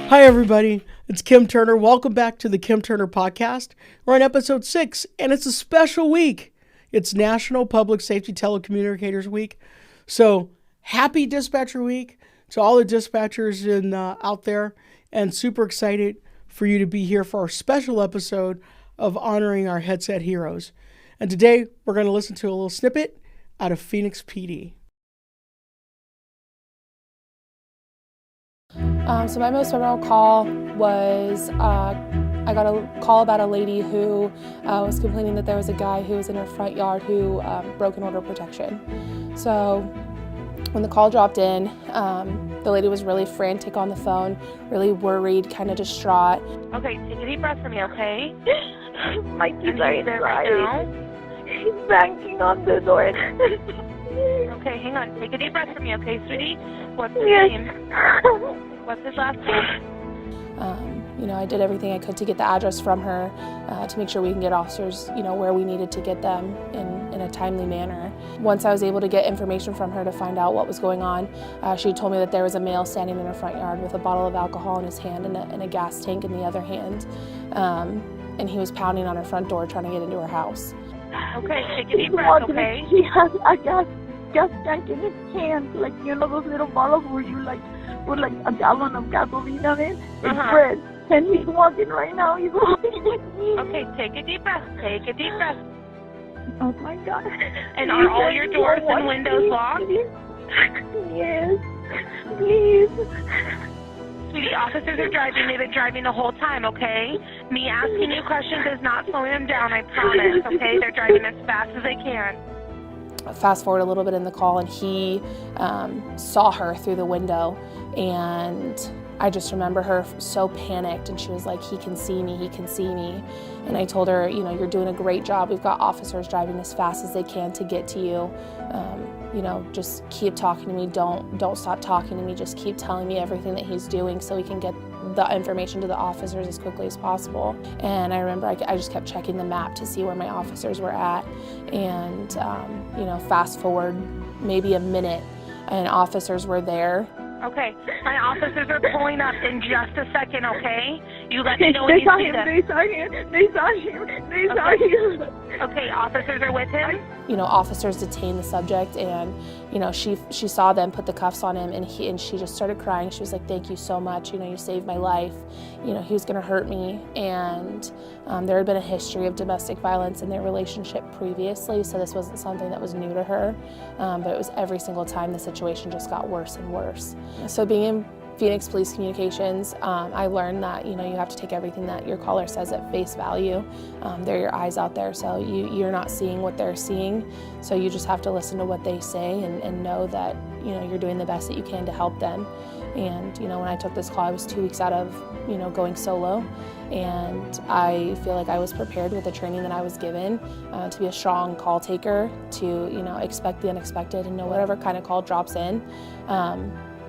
Hi, everybody. It's Kim Turner. Welcome back to the Kim Turner Podcast. We're on episode 6, and it's a special week. It's National Public Safety Telecommunicators Week. So, happy Dispatcher Week to all the dispatchers out there, and super excited for you to be here for our special episode of honoring our headset heroes. And today, we're going to listen to a little snippet out of Phoenix PD. So my most memorable call was, I got a call about a lady who was complaining that there was a guy who was in her front yard who broke an order of protection. So when the call dropped in, the lady was really frantic on the phone, really worried, kind of distraught. Okay, take a deep breath for me, okay? My kids are inside. Right now. He's banging on the door. Okay, hang on. Take a deep breath for me, okay, sweetie? What's his name? What's his last name? I did everything I could to get the address from her to make sure we can get officers, where we needed to get them in a timely manner. Once I was able to get information from her to find out what was going on, she told me that there was a male standing in her front yard with a bottle of alcohol in his hand and a gas tank in the other hand. And he was pounding on her front door trying to get into her house. Okay, take a deep breath, okay? He has a gas tank in his hand, like, those little bottles where you, put, a gallon of gasoline on it. It's red. And he's walking right now. He's walking with me. Okay, take a deep breath. Take a deep breath. Oh, my God. And are all your doors and windows locked? Yes. Please. Sweetie, officers are driving. They've been driving the whole time, okay? Me asking you questions is not slowing them down, I promise, okay? They're driving as fast as they can. Fast forward a little bit in the call, and he saw her through the window, and I just remember her so panicked, and she was like, he can see me, he can see me. And I told her, you're doing a great job. We've got officers driving as fast as they can to get to you. Just keep talking to me. Don't stop talking to me. Just keep telling me everything that he's doing so we can get the information to the officers as quickly as possible. And I remember I just kept checking the map to see where my officers were at. And, fast forward maybe a minute, and officers were there. Okay, my officers are pulling up in just a second, okay? You let me know when you see them. They saw him. Okay, officers are with him? Officers detained the subject, and, she saw them put the cuffs on him, and she just started crying. She was like, thank you so much, you saved my life. He was gonna hurt me, and there had been a history of domestic violence in their relationship previously, so this wasn't something that was new to her, but it was every single time the situation just got worse and worse. So being in Phoenix Police Communications, I learned that you have to take everything that your caller says at face value. They're your eyes out there, so you're not seeing what they're seeing. So you just have to listen to what they say and know that you're doing the best that you can to help them. And when I took this call, I was 2 weeks out of going solo, and I feel like I was prepared with the training that I was given to be a strong call taker, to expect the unexpected and know whatever kind of call drops in.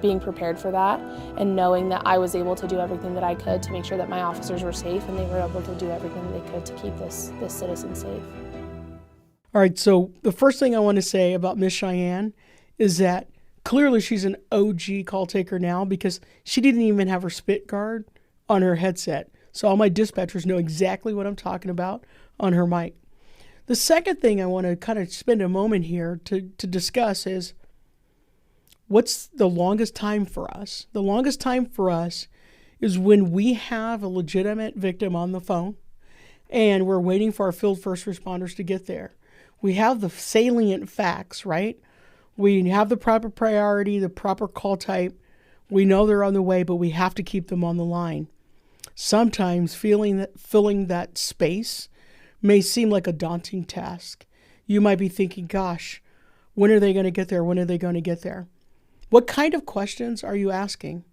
Being prepared for that and knowing that I was able to do everything that I could to make sure that my officers were safe, and they were able to do everything they could to keep this citizen safe. All right, so the first thing I want to say about Miss Cheyenne is that clearly she's an OG call taker now, because she didn't even have her spit guard on her headset. So all my dispatchers know exactly what I'm talking about on her mic. The second thing I want to kind of spend a moment here to discuss is, what's the longest time for us? The longest time for us is when we have a legitimate victim on the phone and we're waiting for our field first responders to get there. We have the salient facts, right? We have the proper priority, the proper call type. We know they're on the way, but we have to keep them on the line. Sometimes filling that space may seem like a daunting task. You might be thinking, gosh, when are they going to get there? When are they going to get there? What kind of questions are you asking?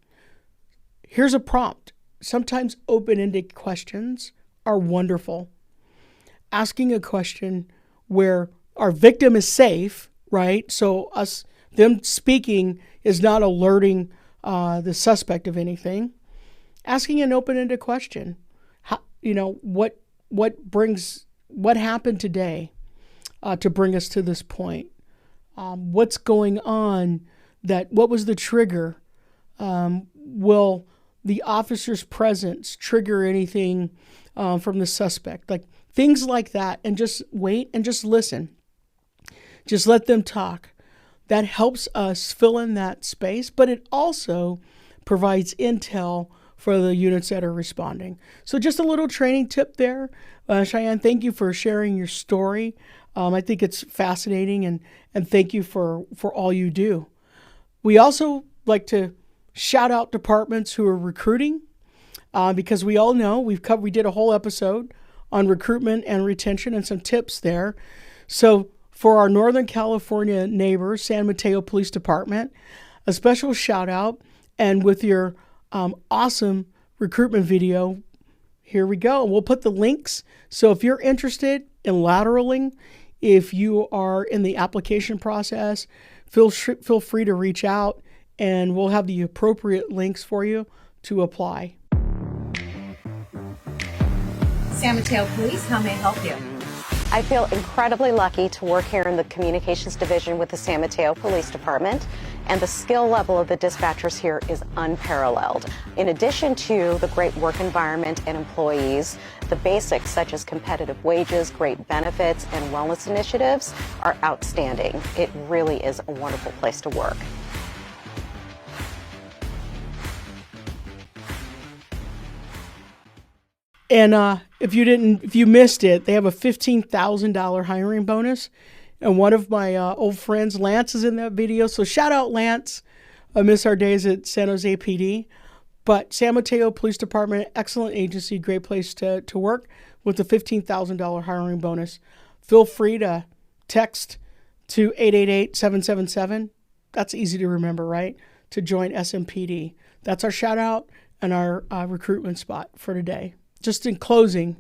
Here's a prompt. Sometimes open-ended questions are wonderful. Asking a question where our victim is safe, right? So them speaking is not alerting the suspect of anything. Asking an open-ended question. What happened today to bring us to this point? What's going on? What was the trigger? Will the officer's presence trigger anything from the suspect? Like things like that, and just wait and just listen. Just let them talk. That helps us fill in that space, but it also provides intel for the units that are responding. So just a little training tip there. Cheyenne, thank you for sharing your story. I think it's fascinating, and thank you for all you do. We also like to shout out departments who are recruiting, because we all know we did a whole episode on recruitment and retention and some tips there. So for our Northern California neighbors, San Mateo Police Department, a special shout out, and with your awesome recruitment video, here we go. We'll put the links. So if you're interested in lateraling, if you are in the application process, feel free to reach out, and we'll have the appropriate links for you to apply. San Mateo Police, how may I help you? I feel incredibly lucky to work here in the Communications Division with the San Mateo Police Department, and the skill level of the dispatchers here is unparalleled. In addition to the great work environment and employees, the basics such as competitive wages, great benefits, and wellness initiatives are outstanding. It really is a wonderful place to work. And if you missed it, they have a $15,000 hiring bonus. And one of my old friends, Lance, is in that video. So shout out, Lance. I miss our days at San Jose PD. But San Mateo Police Department, excellent agency, great place to work with the $15,000 hiring bonus. Feel free to text to 888-777. That's easy to remember, right? To join SMPD. That's our shout out and our recruitment spot for today. Just in closing,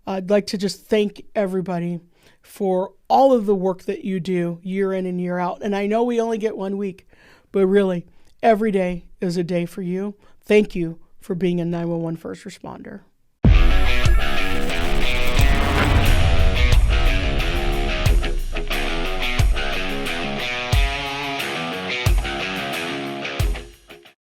I'd like to just thank everybody for all of the work that you do year in and year out. And I know we only get 1 week, but really, every day is a day for you. Thank you for being a 911 first responder.